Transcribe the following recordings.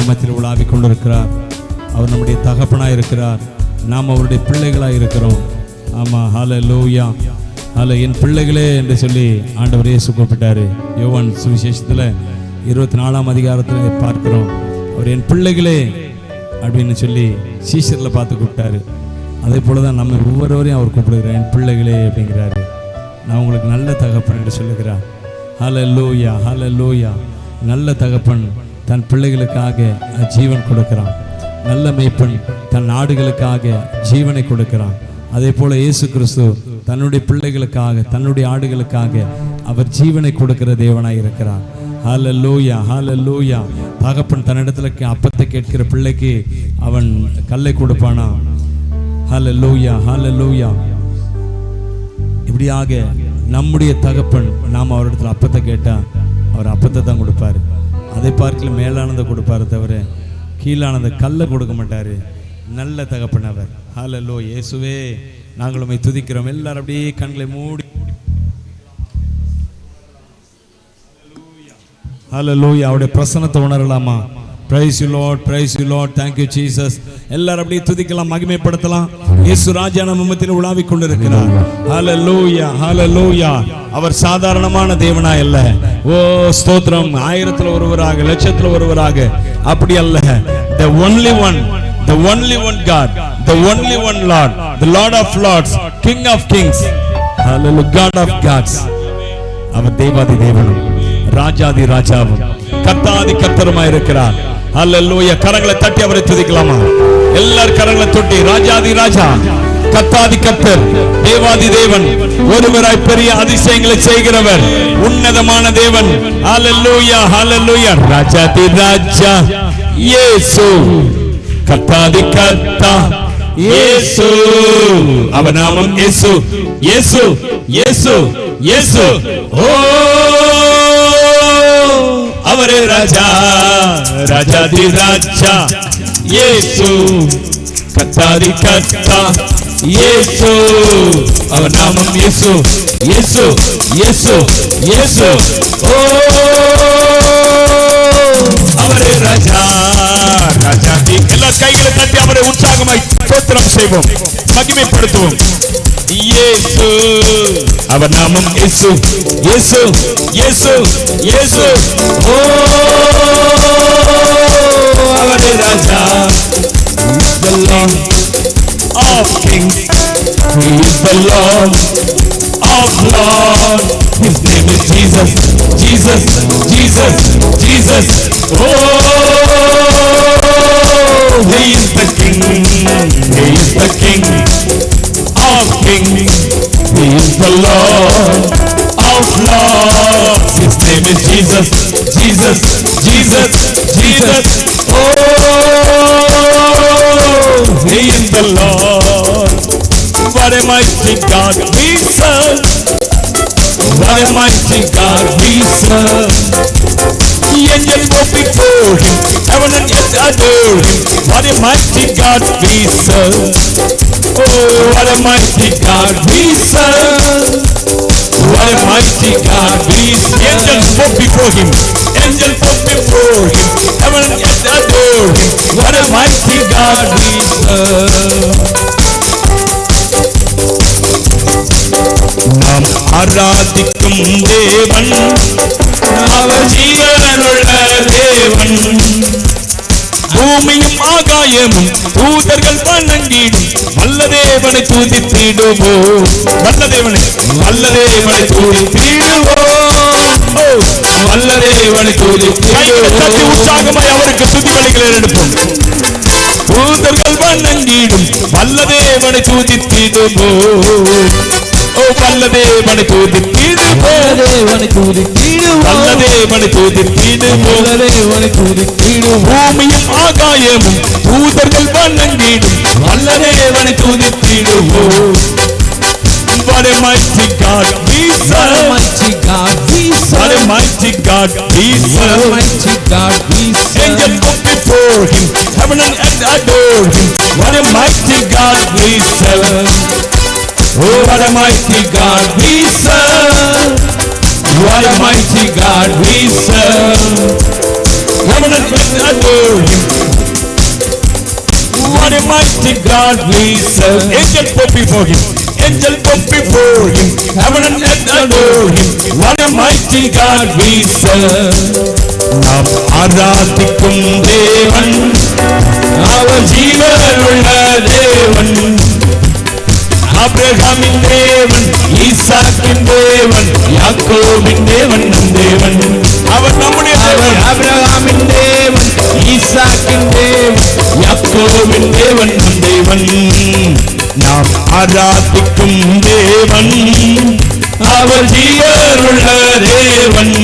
மத்தியில் உலாவிக் கொண்டிருக்கிறார். அவர் நம்முடைய தகப்பனாய் இருக்கிறார், நாம் அவருடைய பிள்ளைகளாய் இருக்கிறோம். ஆமா, ஹல்லேலூயா. என் பிள்ளைகளே என்று சொல்லி ஆண்டவர் இயேசு கூப்பிட்டாரு. யோவான் சுவிசேஷத்தில் 24ஆம் அதிகாரத்தில் பார்க்கிறோம். அவர் என் பிள்ளைகளே அப்படின்னு சொல்லி சீஷர்களை பார்த்து கூப்பிட்டாரு. அதே போலதான் நம்ம ஒவ்வொருவரையும் அவர் கூப்பிடுகிறார், என் பிள்ளைகளே அப்படிங்கிறாரு. நான் உங்களுக்கு நல்ல தகப்பன் என்று சொல்லுகிறார். ஹல்லேலூயா, ஹல்லேலூயா. நல்ல தகப்பன் தன் பிள்ளைகளுக்காக ஜீவன் கொடுக்கிறான். நல்ல மேய்ப்பன் தன் ஆடுகளுக்காக ஜீவனை கொடுக்கிறான். அதே போல இயேசு கிறிஸ்து தன்னுடைய பிள்ளைகளுக்காக, தன்னுடைய ஆடுகளுக்காக அவர் ஜீவனை கொடுக்கிற தேவனாய் இருக்கிறார். ஹல்லேலூயா, ஹல்லேலூயா. தகப்பன் தன்னிடத்துல அப்பத்தை கேட்கிற பிள்ளைக்கு அவன் கல்லை கொடுப்பானா? ஹல்லேலூயா, ஹல்லேலூயா. இப்படியாக நம்முடைய தகப்பன் நாம் அவரிடத்துல அப்பத்தை கேட்டா அவர் அப்பத்தை தான் கொடுப்பாரு. அதை பார்க்கல மேலானதை கொடுப்பாரு தவிர கீழானதை கல்லை கொடுக்க மாட்டாரு. நல்ல தகப்பன் அவர். ஹல்லேலூயா. இயேசுவே நாங்கள் உம்மை துதிக்கிறோம். எல்லாரும் அப்படியே கண்களை மூடி ஹல்லேலூயா அவருடைய பிரசன்னத்தை உணரலாமா? Praise you Lord, praise you Lord, thank you Jesus. எல்லாரும் அப்படியே துதிக்கலாம், மகிமைப்படுத்தலாம். இயேசு ராஜா நம்ம மத்தியில் உலாவிக் கொண்டிருக்கிறார். ஹல்லேலூயா, ஹல்லேலூயா. அவர் சாதாரணமான தேவனாய் அல்ல. ஓ ஸ்தோத்திரம். 1000ல் ஒருவராக, 1,00,000ல் ஒருவராக அப்படி அல்ல. The only one, the only one God, the only one Lord, the Lord of Lords, King of Kings, hallelujah, God of gods. அவர் தேவாதி தேவனும் ராஜாதி ராஜாவும் கர்த்தாதி கர்த்தருமாய் இருக்கிறார். ஹல்லேலூயா. கரங்களை தட்டி அவரை துதிக்கலாமா? எல்லாரும் கரங்களை தட்டி ராஜாதி ராஜா, கர்த்தாதி கர்த்தர், தேவாதி தேவன், ஒருவராய் பெரிய அதிசயங்களை செய்கிறவர், உன்னதமான தேவன். ஹல்லேலூயா, ஹல்லேலூயா. ராஜாதி ராஜா இயேசு, கர்த்தாதி கர்த்தா இயேசு. அவர் நாமம் இயேசு, இயேசு, இயேசு, இயேசு. ஓ அவரே ராஜா, ராஜாதி ராஜா இயேசு, கர்த்தாதி கர்த்தா இயேசு. அவர் நாமம் இயேசு, இயேசு, இயேசு, இயேசு. ஓ அவரே ராஜா, ராஜாதி. எல்லா கைகளை தட்டி அவரை உற்சாகமாய் ஸ்தோத்திரம் செய்வோம், மகிமைப்படுத்துவோம். இயேசு, அவர் நாமம் இயேசு, இயேசு, இயேசு, இயேசு. ஓ அவரே ராஜா. He is the Lord of kings, He is the Lord of lords. His name is Jesus, Jesus, Jesus, Jesus. Oh, He is the King, He is the King of kings, He is the Lord of lords. His name is Jesus, Jesus, Jesus, Jesus. Oh, He is the Lord. What a mighty God we serve, what a mighty God we serve. Angels go before Him, heaven and earth adore Him. What a mighty God we serve. Oh, what a mighty God we serve. What a mighty God we serve. Angels go before Him, angels go before Him, heaven and earth adore Him. What a mighty God we serve. நாம் ஆராதிக்கும் தேவன் அவர் ஜீவனுள்ள தேவன். பூமியும் ஆகாயமும் தூதர்கள் வணங்கிடும் வல்ல தேவனை துதித்திடுவோம். வல்ல தேவனை, வல்ல தேவனை துதித்திடுவோம். வல்ல தேவனை துதித்திடுவோம். உற்சாகமாய் அவருக்கு துதி பலிகளை எடுப்போம். தூதர்கள் வணங்கிடும் வல்ல தேவனை துதித்திடுவோம். ஓ வல்ல தேவனை துதித்திடுவோம். வல்ல தேவனை துதித்திடுவோம். வல்ல தேவனை துதித்திடுவோம். வல்ல தேவனை துதித்திடுவோம். பூமியும் ஆகாயமும் தூதர்கள் வணங்கிடும் வல்ல தேவனை துதித்திடுவோம். What a mighty God we serve. What a mighty God we serve. What a mighty God we serve. What a mighty God we serve. Angels go before Him, heaven and earth adore Him. What a mighty God we serve. Oh, what a mighty God we serve. What a mighty God we serve. Heaven and earth adore Him. mighty God we serve. Angels bow before him. Angels bow before him. Heaven and earth adore him. What a mighty God we serve. நாம் ஆராதிக்கும் தேவன் அவர் ஜீவனுள்ள தேவன். ஆபிரகாமின் தேவன், ஈசாக்கின் தேவன், யாக்கோபின் தேவன் நம் தேவன். அவர் நம்முடைய தேவன். ஆபிரகாமின் தேவன், ஈசாக்கின் தேவன், யாக்கோபின் தேவன் நம் தேவன். நாம் ஆராதிக்கும் தேவன் அவர் ஜீவனுள்ள தேவன்.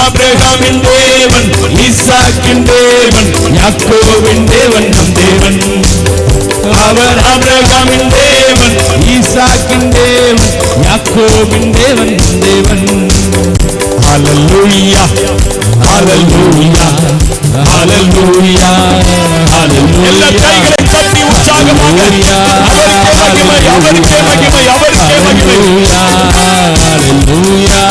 ஆபிரகாமின் தேவன், ஈசாக்கின் தேவன், யாக்கோபின் தேவன் நம் தேவன். அவர் ஆபிரகாமின் தேவன், ஈசாக்கின் தேவன், யாக்கோபின் தேவன் நம் தேவன். ஹல்லேலூயா ஹல்லேலூயா ஹல்லேலூயா ஹல்லேலூயா. எல்லா கைகளை தட்டி உற்சாகமாக அவருக்கே மகிமை, அவருக்கே மகிமை, அவருக்கே மகிமை. ஹல்லேலூயா ஹல்லேலூயா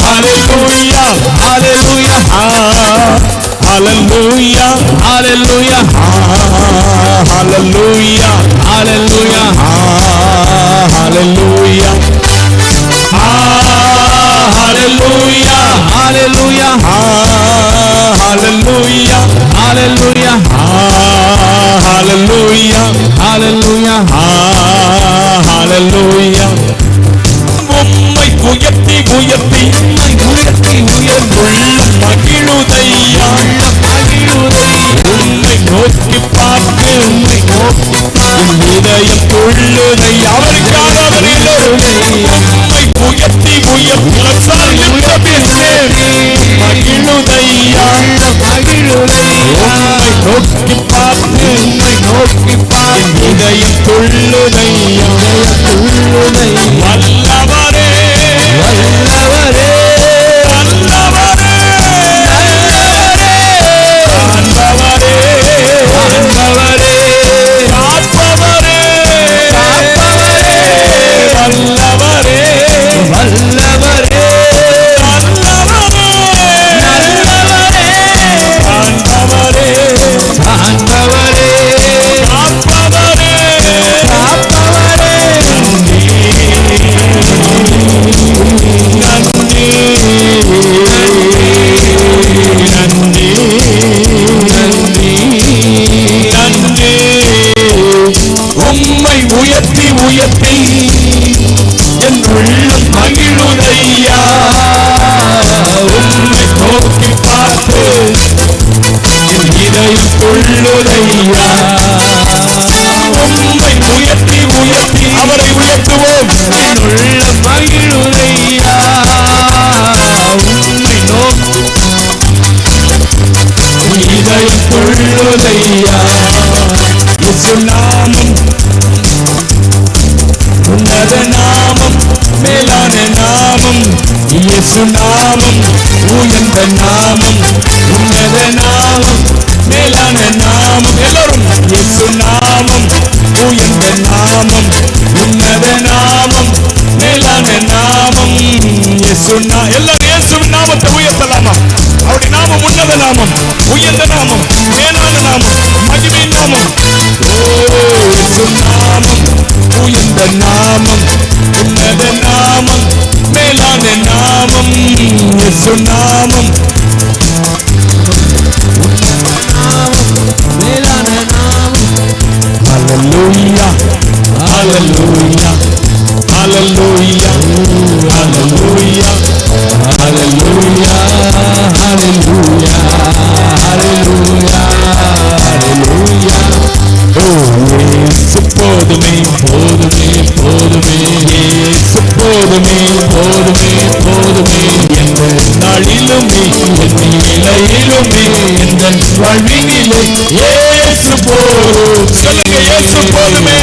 ஹalleluya hallelujah hallelujah hallelujah hallelujah hallelujah hallelujah hallelujah hallelujah hallelujah hallelujah hallelujah hallelujah hallelujah. உம்மை உயர்த்தி உயர்த்தி உயர்த்தி உயர்ந்துள்ள மகிழுதையா உம்மை நோக்கி பார்த்து உம்மை நோக்கி பார்த்து இதயம் துள்ளுதை. அவருக்காக அவர் எல்லோருமே உம்மை உயர்த்தி உயர்த்தி மகிழுதையா மகிழுதையா உம்மை நோக்கி பார்த்து உம்மை நோக்கி பார்த்து இதயம் துள்ளுதையா துள்ளுதையா. வல்லவரே வல்லவரே வல்லவரே ஆண்டவரே ஆண்டவரே காப்பவரே காப்பவரே வல்லவரே வல்லவரே நல்லவரே நல்லவரே ஆண்டவரே ஆண்டவரே காப்பவரே காப்பவரே. உம்மை உயர்த்தி உயர்த்தி என் உள்ளம் மகிழுதையா உம்மை நோக்கி பார்த்து என் இதயம் கொள்ளுதையா. உம்மை உயர்த்தி உயர்த்தி அவரை உயர்த்துவோம். என் உள்ளம் மகிழுதையா உம்மை நோக்கி இதயம் கொள்ளுதையா. இயேசு நாமம் உன்னத நாமம் மேலான நாமம். இயேசு நாமம் உயர்ந்த நாமம் உன்னத நாமம் மேலான நாமம். எல்லோரும் இயேசு நாமம் உயர்ந்த நாமம் உன்னத நாமம் மேலான நாமம். இயேசு எல்லாரும் இயேசுவின் நாமத்தை உயர்த்தலாமா? அவருடைய நாமம் உன்னத நாமம் உயர்ந்த நாமம் மேலான நாமம் மகிமை நாமம். இயேசு நாமம் உயர்ந்த நாமம் உன்னத நாமம் மேலான நாமம். இயேசு நாமம் மேலான நாமம். ஹல்லேலூயா ஹல்லேலூயா ஹல்லேலூயா ஹல்லேலூயா ஹல்லேலூயா ஹல்லேலூயா ஹல்லேலூயா ஹல்லேலூயா. ஓ இயேசு போதுமே போதுமே போதுமே இயேசு போதுமே போதுமே போதுமே. எந்த நாளிலுமே என் நிலையிலுமே எந்த வாழ்வினிலே இயேசு போதும். சொல்லுங்க இயேசு போதுமே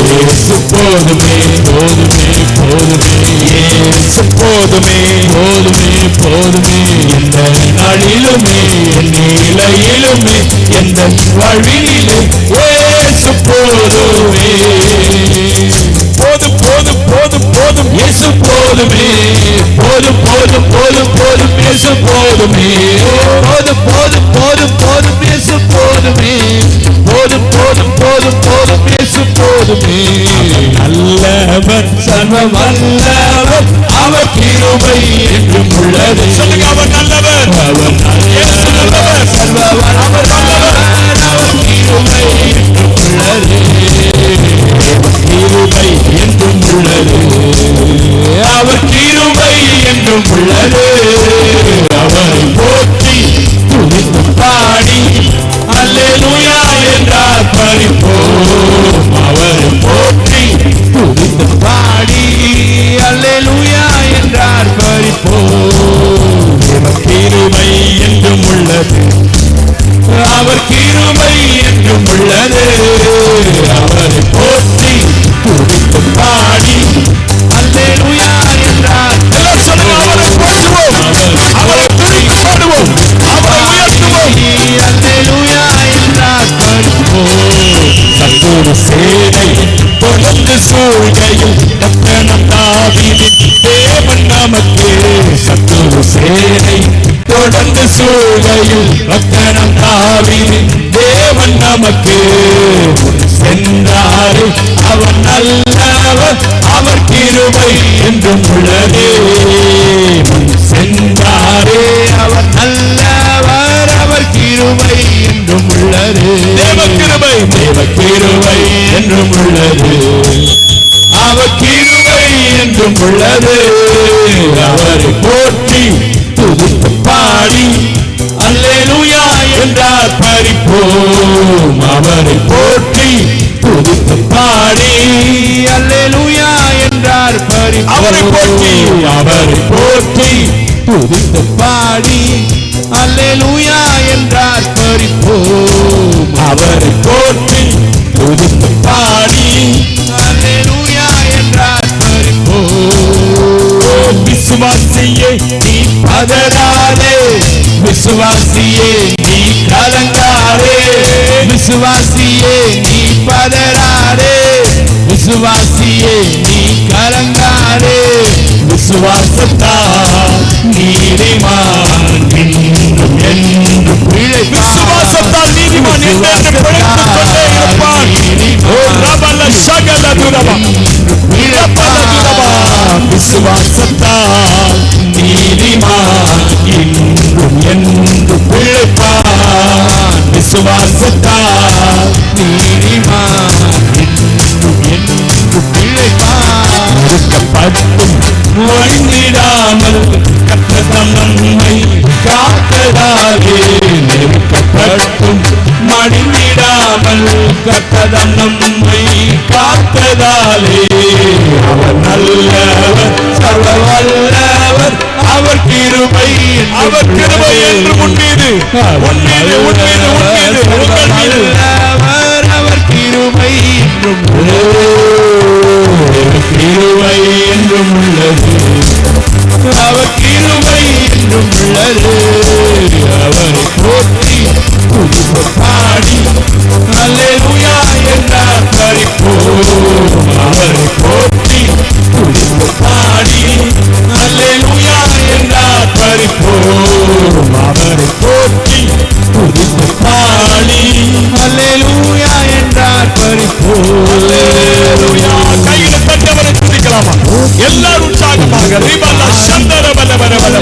இயேசு போதுமே போதுமே போதுமே இயேசு போதுமே போதுமே போதுமே. எந்த நாளிலுமே என் நிலையிலுமே எந்த வாழ்வினிலே இயேசு போதுமே. போதும் போதும் போதும் போதும் இயேசு போதுமே போதும் போதும் போதும் போதும் இயேசு போதுமே போதும் போதும் போதும் போதும் இயேசு தெய்வமே. நல்லவர் சர்வ வல்லவர், அவர் கிருபை என்றும் உள்ளது. சொல்லுங்க, அவர் நல்லவர், அவர் நல்லவர், சர்வ வல்லவர், அவர் கிருபை என்றும் உள்ளது. கிருபை என்றும் உள்ளது, அவர் கிருபை என்றும் உள்ளது. அவரை போற்றி துதித்து பாடி அல்லேலூயா என்றார் பரிப்போம். அவரை போற்றி துதித்து பாடி அல்லேலூயா என்றார் பரிப்போம். அவர் கிருபை என்றும் உள்ளது, அவர் கிருபை என்றும் உள்ளது. அவரை போற்றி துதித்து பாடி அல்லேலூயா என்றார். எல்லாம் சொல்லுங்க, அவரை போற்றுவோம், அவரை துதித்து பாடுவோம், அவரை உயர்த்துவோம். அல்லேலூயா என்றார் பரிப்போம். சத்துரு சேனை தொடர்ந்து சூழ்கையில் பட்டணம் தாவீதின் தேவன் நமக்கு. சத்துரு சேனை தொடர்ந்து சூழ்கையில் பட்டணம் தாவீதின் தேவன் நமக்கு. சென்றாரே அவர் நல்லவர், அவர் கிருபை என்றும் உள்ளதே. சென்றாரே அவர் நல்லவர், அவர் கிருபை என்றும் உள்ளது. தேவ கிருபை, தேவ கிருபை என்றும் உள்ளது, அவர் கிருபை என்றும் உள்ளது. அவரை போற்றி துதித்து பாடி அல்லேலூயா என்றார் பரிப்போம். அவரை போற்றி துதித்து பாடி அல்லேலூயா என்றார் பரிப்போம். அவரை போற்றி, அவரை போற்றி துதித்து பாடி அல்லேலூயா என்றார் பரிப்போம். அவரை போற்றி துதித்து பாடி அல்லேலூயா என்றார் பரிப்போம். விசுவாசியே நீ பதறாதே, விசுவாசியே நீ கலங்காதே. விசுவாசியே நீ பதறாதே, விசுவாசியே நீ கலங்காதே. விசுவாசத்தால் நீதிமான் என்றும் என்றும் பிழைப்பான். விசுவாசத்தால் நீதிமான் என்றும் பிழைத்துக் கொண்டே இருப்பான். ரபல சகல துரபா, விசுவாசத்தால் நீதிமான் என்றும் என்றும் பிழைப்பான். விசுவாசத்தால் நீதிமான் என்றும் என்றும் பிழைப்பான். இருக்கப்பட்டும் மணிந்திடாமல் கர்த்தர் நம்மை காத்ததாலே. நெருக்கப்பட்டும் மணிந்திடாமல் கர்த்தர் நம்மை காத்ததாலே. அவர் நல்லவர், சர்வ வல்லவர், அவர் கிருபை, அவர் கிருபை என்று உன்மீது, உன்மீது, உன்மீது, உன்மீது, உங்கள் மீது அவர் கிருபை என்றும் கிருபை என்றும் உள்ளது. அவர் கிருபை என்றும் உள்ளது. அவரை போற்றி துதித்து பாடி அல்லேலூயா என்றார் பரிப்போம். அவரை போற்றி துதித்து பாடி அல்லேலூயா என்றார் பரிப்போம். அவரை போற்றி துதித்து பாடி அல்லேலூயா என்றார் பரிப்போம். அல்லேலூயா. கைகளை தட்டவரை துதிக்கலாமா? எல்லாரும் உற்சாகமாக ரிபல சந்தர பல பல பல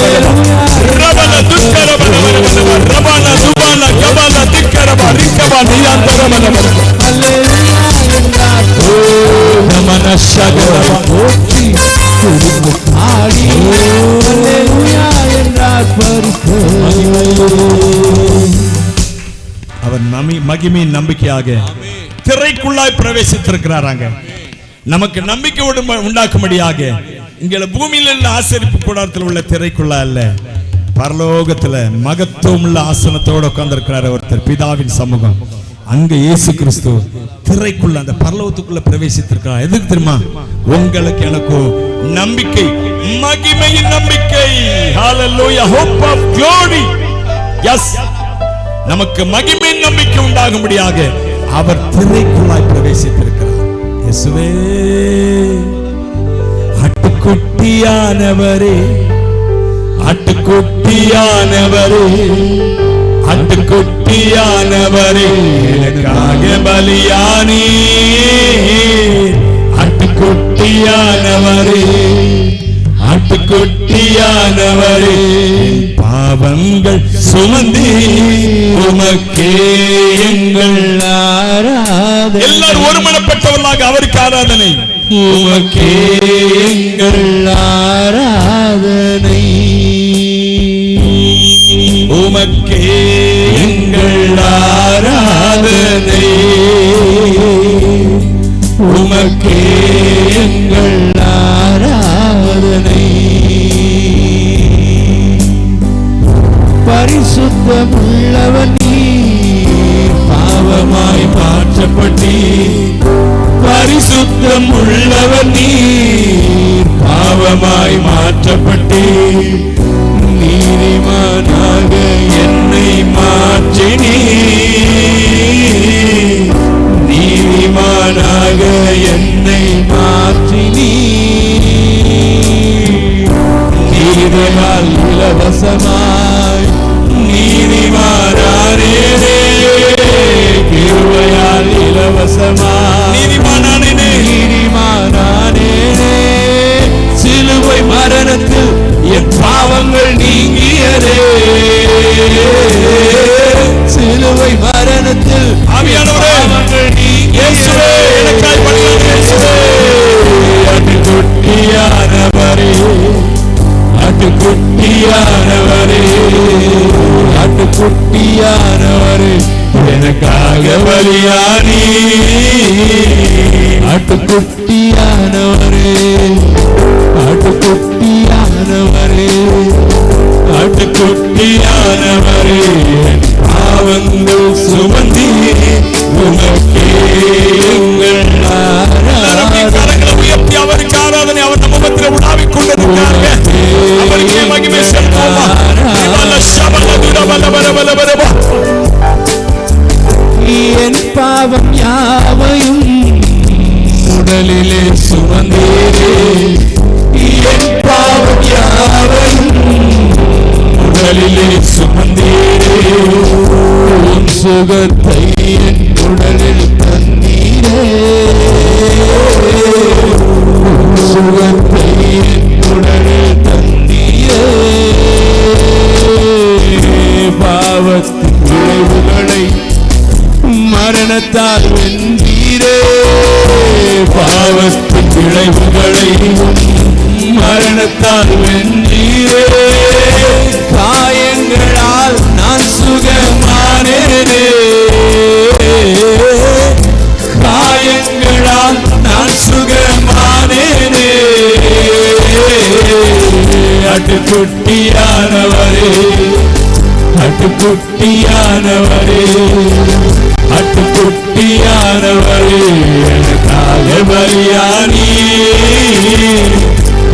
ரபல துக்கர பல பல பல ரபல துபல கபல திக்கர பரிக்கப நியாந்தர பல பல. அல்லேலூயா என்றார் நமன சகல போற்றி துதித்து பாடி அல்லேலூயா என்றார் பரிப்போம். அவர் மகிமையின் நம்பிக்கையாக திரைக்குள்ளாய் பிரவேசித்திருக்கிறாராங்க. நமக்கு நம்பிக்கை உண்டாக்கும்படியாக இங்கே பூமியில் உள்ள ஆசரிப்பு கூடாரத்தில் உள்ள திரைக்குள்ள அல்ல, பரலோகத்துல மகத்துவம் உள்ள ஆசனத்தோடு உட்கார்ந்திருக்கிறார் ஒருத்தர், பிதாவின் சமூகம். அங்க இயேசு கிறிஸ்து திரைக்குள்ள அந்த பரலோகத்துக்குள்ள பிரவேசித்திருக்கிறார். எதுக்கு தெரியுமா? உங்களுக்கு எனக்கு நம்பிக்கை, மகிமையின் நம்பிக்கை. ஹalleluya, hope of glory. எஸ், நமக்கு மகிமையின் நம்பிக்கை உண்டாகும்படியாக அவர் திரைக்குள்ளாய் பிரவேசித்திருக்கிறார். இயேசுவே, ஆட்டுக்குட்டியானவரே, ஆட்டுக்குட்டியானவரே, ஆட்டுக்குட்டியானவரே, ஆட்டுக்குட்டியானவரே எனக்காக பலியானே, ஆட்டுக்குட்டியானவரே, ஆட்டுக்குட்டியானவரே பாவங்கள் சுமந்தே உமக்கே எங்கள் ஆராதனை. எல்லாரும் ஒருமனப்பட்டவர்களாக அவருக்கு ஆராதனை. உமக்கே எங்கள் ஆராதனை, உமக்கே எங்கள் ஆராதனை, உமக்கே எங்கள் ஆராதனை. பரிசுத்தமுள்ளவன் நீர் பாவமாய் மாற்றப்பட்டீர், பரிசுத்தம் உள்ளவன் நீர் பாவமாய் மாற்றப்பட்டீர், நீதிமானாக என்னை மாற்றினீர், நீதிமானாக என்னை மாற்றினீர், நீதியால் இலவசமாய் நீதிமானானே, கிருபையால் இலவசமாய் நீதிமானானே, நீதிமானானே. சிலுவை மரணத்தில் என் பாவங்கள் நீங்கியதே, சிலுவை மரணத்தில் பாவங்கள் நீங்கியதே. எனக்காய் ஆட்டுக்குட்டியானவரே, ஆட்டுக்குட்டியானவரே, ஆட்டுக்குட்டியானவரே எனக்காக பலியானே, ஆட்டுக்குட்டியானவரே, ஆட்டுக்குட்டியானவரே, ஆட்டுக்குட்டியானவரே பாவங்கள் சுமந்தே உமக்கே எங்கள் ஆராதனை. உயர்த்தி அவருக்கு ஆராதனை. அவர் நம்ம மத்தியிலே உலாவிக் கொண்டிருக்கிறார். அவருக்கே மகிமை செலுத்துவோமா? என் பாவம் யாவையும் உடலிலே சுமந்தீரே, என் பாவம் யாவையும் உடலிலே சுமந்தீரே, உன் சுகத்தை என் உடலில் தந்தீரே, உன் சுகத்தை என் உடலில் தந்தீரே, பாவத்தின் விளைவுகளை மரணத்தால் வென்றீரே, பாவத்தின் விளைவுகளை மரணத்தால் வென்றீரே, காயங்களால் நான் சுகமானேனே, காயங்களால் நான் சுகமானேனே, ஆட்டுக்குட்டியானவரே, ஆட்டுக்குட்டியானவரே, ஆட்டுக்குட்டியானவரே எனக்காக பலியானே,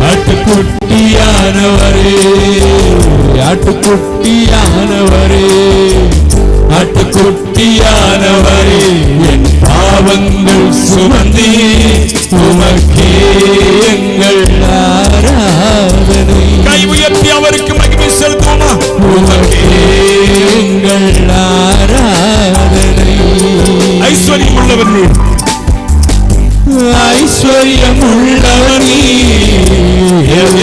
ஆட்டுக்குட்டியானவரே, ஆட்டுக்குட்டியானவரே, ஆட்டுக்குட்டியானவரே என் பாவங்கள் சுமந்தே உமக்கே எங்கள் ஆராதனை. கை உயர்த்தி அவருக்கு மகிமை செலுத்துவோமா? உமக்கே எங்கள் ஆராதனை. ஐஸ்வர்யம் உள்ளவர் நீர், ஐஸ்வர்யம் உள்ளவர் நீர்,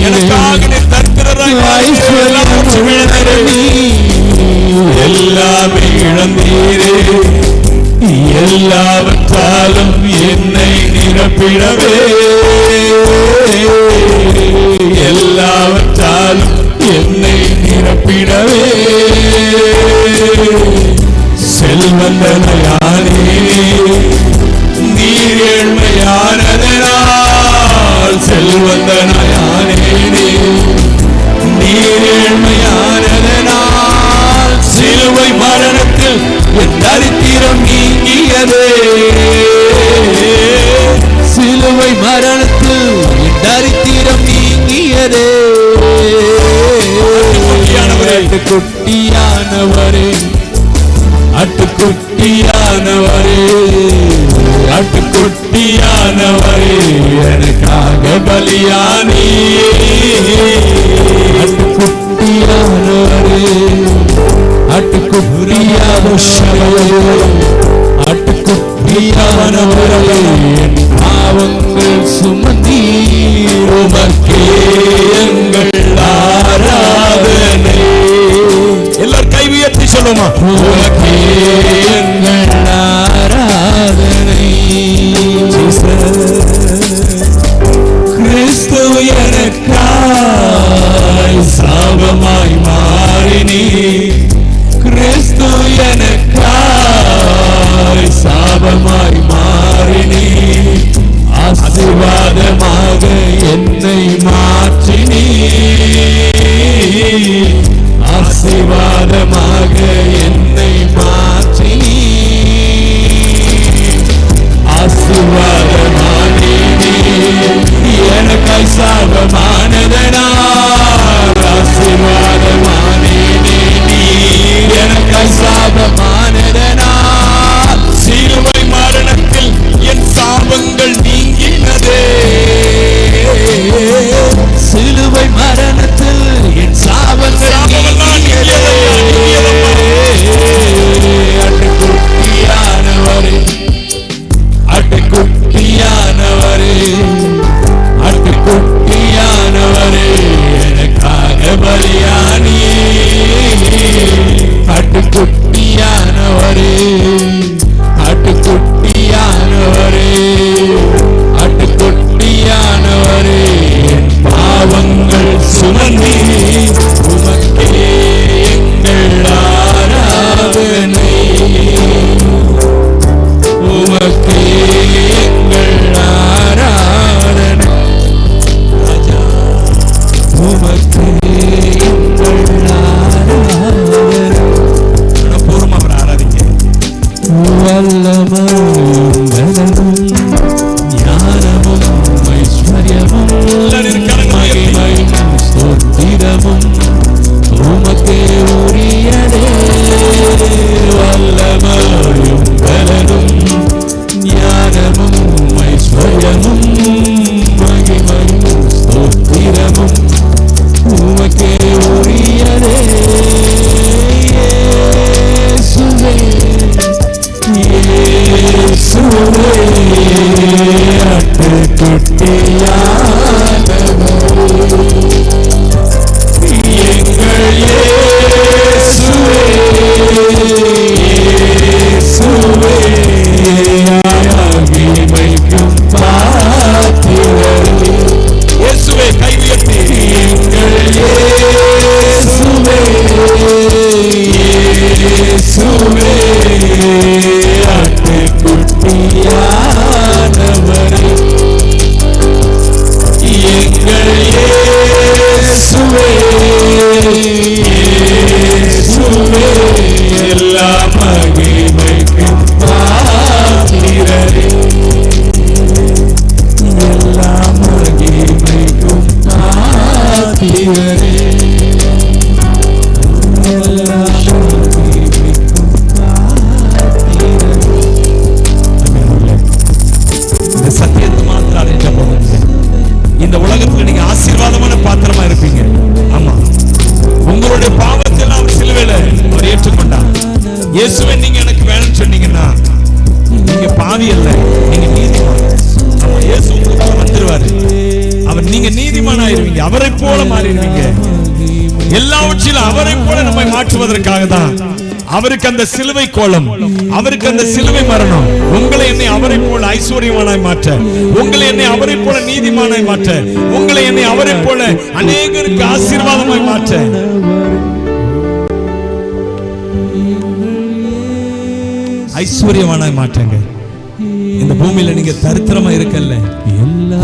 எனக்காக நீர் தருகிறாய். ஐஸ்வர்யம் உள்ளவர் நீர், எல்லாமே இழந்தீரே, எல்லாவற்றாலும் என்னை நிரப்பிடவே, எல்லாவற்றாலும் என்னை நிரப்பிடவே, செல்வந்தனையானே நீர் ஏழ்மையானதனால், செல்வந்தனையானே நீர் ஏழ்மையானதனால், சிலுவை மரணத்தில் என் தரித்திரம் நீங்கியதே, சிலுவை மரணத்தில் என் தரித்திரம் நீங்கியதே, ஆட்டுக்குட்டியானவரே, ஆட்டுக்குட்டியானவரே, ஆட்டுக்குட்டியானவரே எனக்காக பலியானே, ஆட்டுக்குட்டியானவரே, ஆட்டுக்குட்டியானவரே பாவங்கள் சுமந்தி உமக்கே எங்கள் ஆராதனை. எல்லாரும் கை உயர்த்தி சொல்லுமா, உமக்கே எங்கள் ஆராதனை. கிறிஸ்து எனக்காய் சாபமாய் மாறினீ, கிறிஸ்து எனக்காய் சாபமாய் மாறினீ, ஆசீர்வாதமாக என்னை மாற்றினீ, ஆசீர்வாதமாக என்னை மாற்றினீ, ஆசீர்வாதமானீ எனக்காய் சாபமானதனால், ஆசீர்வாதமானீ எனக்காய் சாபமானதனால், சிலுவை மரணத்தில் என் சாபங்கள் நீங்கினதே, சிலுவை மரணத்தில் என் சாபங்கள் நீங்கினதே. ஆட்டுக்குட்டியானவரே, ஆட்டுக்குட்டியானவரே, ஆட்டுக்குட்டியானவரே எனக்காக பலியானி, ஆட்டுக்குட்டியானவரே, ஆட்டுக்குட்டியானவரே, ஆட்டுக்குட்டியானவரே பாவங்கள் சுமந்தி உமக்கே எங்கள் ஆராதனை, உமக்கே எங்கள் ஆராதனை. ராஜா உமக்கே எங்கள் ஆராதனை. பூர்வம் அவர் ஆராதிக்க வல்லமையும் பலமும் ஞானமும் ஐஸ்வர்யமும் மகிமையும் ஸ்தோத்திரமும் உமக்கே உரியதே. வல்லமையும் பலனும் ஞானமும் ஐஸ்வர்யமும் மகிமையும் ஸ்தோத்திரமும் உமக்கே உரியதே. இயேசுவே, இயேசுவே, ஆட்டுக்குட்டியானவரே எங்கள் இயேசுவே, இயேசுவே மகிமைக்கும் பாத்திரரே. இயேசுவே கை உயர்த்தி, எங்கள் இயேசுவே, இயேசுவே ஆட்டுக்குட்டியானவரே, எங்கள் இயேசுவே, இயேசுவே எல்லா மகிமைக்கும் பாத்திரரே, எல்லா மகிமைக்கும் பாத்திரரே, எல்லா மகிமைக்கும் பாத்திரரே. இந்த சத்தியத்தை மாத்திரம் அடைஞ்ச போதும் இந்த உலகத்துல நீங்க ஆசீர்வாதமான பாத்திரமா இருப்பீங்க. ஆமா, உங்களுடைய பாவத்தை எல்லாம் சிலுவையில அவர் ஏற்றுக்கொண்டார். இயேசுவே நீங்க எனக்கு வேணும்னு சொன்னீங்கன்னா நீங்க பாவி அல்ல, நீங்க நீதிமான். ஆமா, இயேசு உங்களுக்கு வந்துருவாரு. அவர் நீங்க நீதிமான் ஆயிருவீங்க, அவரை போல மாறிடுவீங்க. எல்லாவற்றிலும் அவரை போல நம்மை மாற்றுவதற்காக தான் அவருக்கு அந்த சிலுவை கோலம், அவருக்கு அந்த சிலுவை மரணம். உங்களை என்னை அவரை போல ஐஸ்வர்யமானாய் மாற்ற, உங்களை என்னை அவரை போல நீதிமானாய் மாற்ற, உங்களை என்னை அவரை போல அநேகருக்கு ஆசீர்வாதமாய் மாற்ற. ஐஸ்வர்யமானாய் மாற்றங்க. இந்த பூமியில நீங்க தரித்திரமா இருக்கல்ல,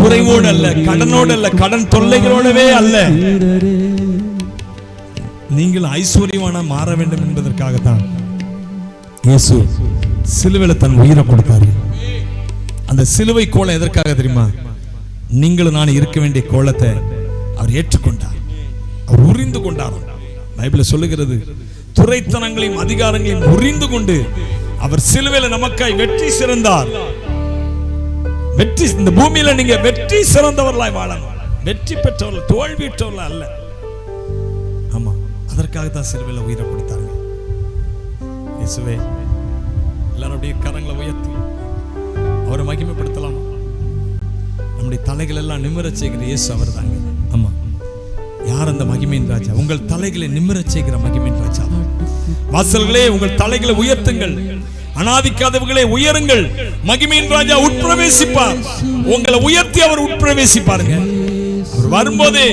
குறைவோடு அல்ல, கடனோடு அல்ல, கடன் தொல்லைகளோடவே அல்ல, நீங்கள் ஐஸ்வர்யமான மாற வேண்டும் என்பதற்காகத்தான் இயேசு சிலுவையில தன் உயிரை கொடுத்தாரு. அந்த சிலுவை கோலம் எதற்காக தெரியுமா? நீங்களும் நான் இருக்க வேண்டிய கோலத்தை அவர் ஏற்றுக்கொண்டார், அவர் உரிந்து கொண்டார். பைபிள் சொல்லுகிறது, துரைத்தனங்களையும் அதிகாரங்களையும் உரிந்து கொண்டு அவர் சிலுவையில நமக்காய் வெற்றி சிறந்தார். வெற்றி, இந்த பூமியில நீங்க வெற்றி சிறந்தவர்களாய் வாழணும், வெற்றி பெற்றவர்கள், தோல்வி பெற்றவர்கள் அல்ல. ஆமா, அதற்காக தான் சிலுவையில உயிரை கொடுத்தாங்க. இயேசுவே. எல்லாரும் அப்படியே கரங்களை உயர்த்தி அவரை மகிமைப்படுத்தலாம். நம்முடைய தலைகள் எல்லாம் நிமிரச் செய்கிற இயேசு அவர் தாங்க. ஆமா, யார் அந்த மகிமையின் ராஜா? உங்கள் தலைகளை நிமிரச் செய்கிற மகிமையின் ராஜா. வாசல்களே, உங்கள் தலைகளை உயர்த்துங்கள். அனாதிக்காதவர்களே உயருங்கள். மகிமையின் ராஜா உட்பிரவேசிப்பார். உங்களை உயர்த்தி அவர் உட்பிரவேசிப்பாருங்க. அவர் வரும்போதே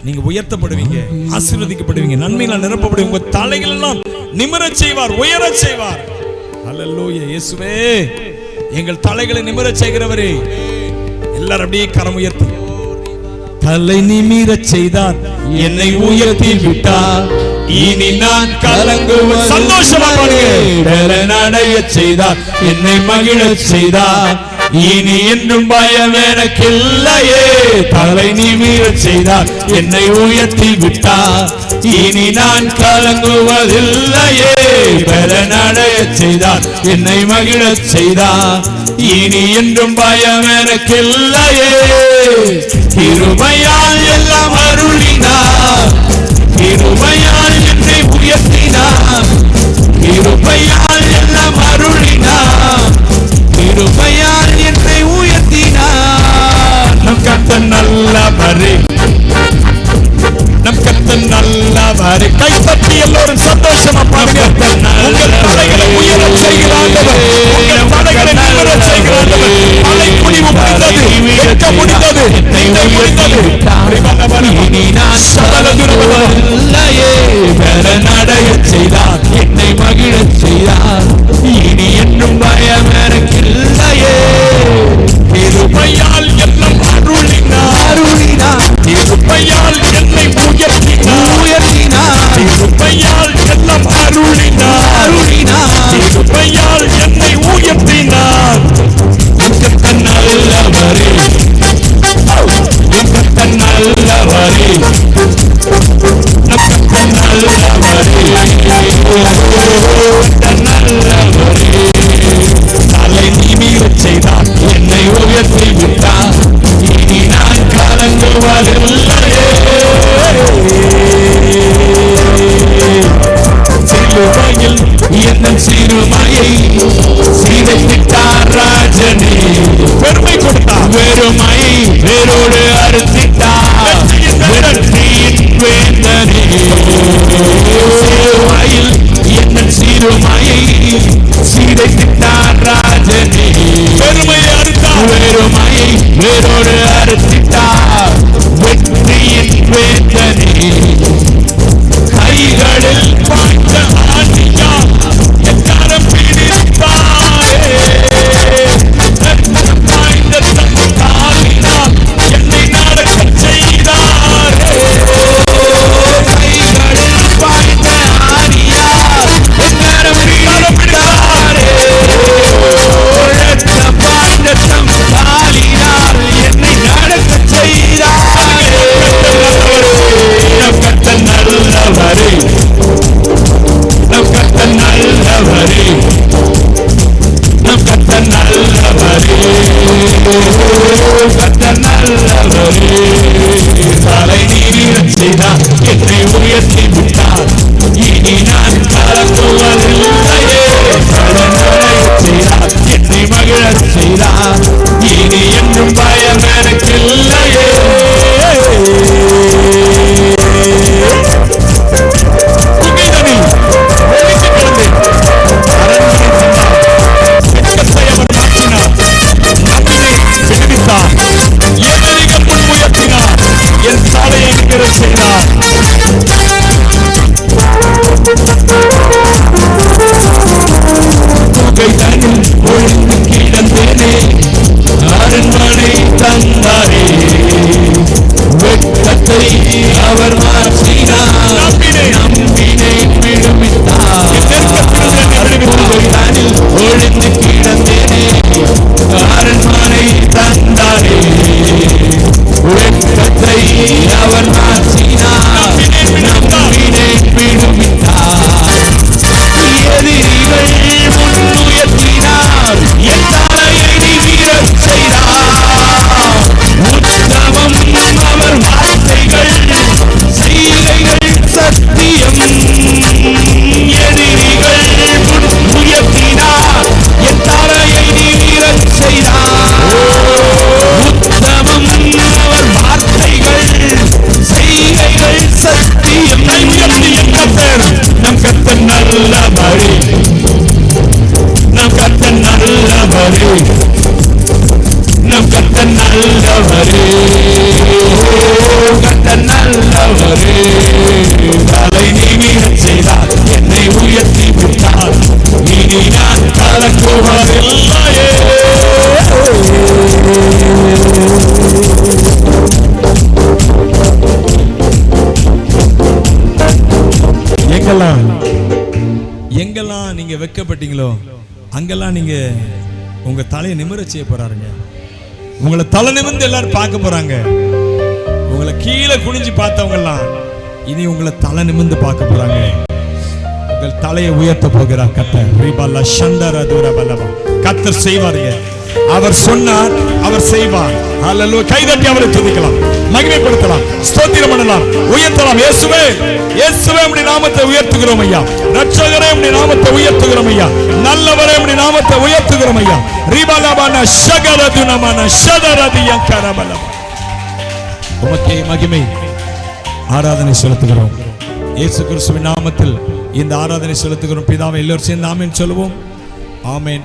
நீங்க உயர்த்தப்படுவீங்க, ஆசீர்வதிக்கப்படுவீங்க, நன்மையில நிரப்பப்படுவீங்க. உங்க தலைகள் எல்லாம் நிமிரச் செய்வார், உயரச் செய்வார். அல்லேலூயா. இயேசுவே, எங்கள் தலைகளை நிமிரச் செய்கிறவரே. எல்லாரும் அப்படியே கரம் உயர்த்தி. தலை நிமிரச் செய்தார், என்னை உயர்த்தி விட்டார், இனி நான் கலங்குவேன். சந்தோஷமா பாடுங்க. நடைய செய்தார், என்னை மகிழச் செய்தார், இனி என்றும் பயம் எனக்கில்லையே. தலை நிமிரச் செய்தார், என்னை உயர்த்தி விட்டார், இனி நான் கலங்குவதில்லையே. நடைய செய்தார், என்னை மகிழச் செய்தார், இனி என்றும் பயம் எனக்கில்லையே. கிருபையால் எல்லாம் அருளினார், கிருபையால் என்னை உயர்த்தினார், கிருபையால் எல்லாம் அருளினார், கிருபையால் என்னை உயர்த்தினார். நம் கர்த்தர் நல்லவரே, நம் கர்த்தர் நல்லவரே. கைத்தட்டி எல்லோரும் சந்தோஷமா பாருங்க. உங்கள் தலைகளை உயரச் செய்கிற ஆண்டவர், உங்கள் தலைகளை நிமிரச் செய்கிற ஆண்டவர். மலை முடிவு முடிந்தது, கேட்க முடிந்தது, முடிந்தது. இனி நான் சபலதுருவல்லையே. நடையச் செய்தார், என்னை மகிழச் செய்தார், இனி என்றும் பயம் எனக்கில்லையே. கிருபையால் எல்லாம் அருளினார், அருளினார், கிருபையால் என்னை உயர்த்தினார், உயர்த்தினார், கிருபையால் எல்லாம் அருளினார், அருளினார், கிருபையால் என்னை உயர்த்தினார். கர்த்தர் நல்லவரே, கர்த்தர் நல்லவரே, கர்த்தர் நல்லவரே, கர்த்தர் நல்லவரே. தலை நிமிரச் செய்தார், என்னை உயர்த்தி விட்டார், இனி நான் கலங்குவதில்லையே. சிலுவையில் என் சிறுமையை சீதைத்திட்டார் ராஜனே. பெருமை கொடுத்தார், வெறுமை வேரோடு அறுத்திட்டார், வெற்றியின் வேந்தனே. சிலுவையில் என் சிறுமையை சீதைத்திட்டார் ராஜனே. பெருமையை அறுத்தார், வெறுமையை வேரோடு அறுத்திட்டார், வெற்றியின் வேந்தனே. கைகளில் பாய்ந்த ஆண்டியா எக்காரம் பிடித்தாரே, பாய்ந்த எங்கெல்லாம் நீங்க வெட்கப்பட்டீங்களோ அங்கெல்லாம் நீங்க உங்க தலையை நிமிர செய்ய போறாருங்க. உங்களை தலை நிமிர்ந்து எல்லாரும் பார்க்க போறாங்க. உங்களை கீழே குனிஞ்சு பார்த்தவங்க எல்லாம் இனி உங்களை தலை நிமிர்ந்து பார்க்க போறாங்க. உங்கள் தலையை உயர்த்த போகிறார் கர்த்தர். ரிபல்ல சந்தரதுர பலவா கர்த்தர் செய்வாருங்க. அவர் சொன்னார், அவர் செய்வார். ஹல்லேலூயா. கைதட்டி அவரை துதிக்கலாம், மகிமைப்படுத்தலாம், ஸ்தோத்திரம் பண்ணலாம், உயர்த்தலாம். இயேசுவே, இயேசுவே உம்முடைய நாமத்தை உயர்த்துகிறோம் ஐயா. ரட்சகரே உம்முடைய நாமத்தை உயர்த்துகிறோம் ஐயா. நல்லவரே உம்முடைய நாமத்தை உயர்த்துகிறோம் ஐயா. ரிபலபன ஷகரதுனமன ஷதரதியங்கரபலவ. உமக்கே மகிமை ஆராதனை செலுத்துகிறோம். இயேசு கிறிஸ்துவின் நாமத்தில் இந்த ஆராதனை செலுத்துகிறோம் பிதாவே. எல்லோரும் சேர்ந்து ஆமென் சொல்லுவோம். ஆமென்.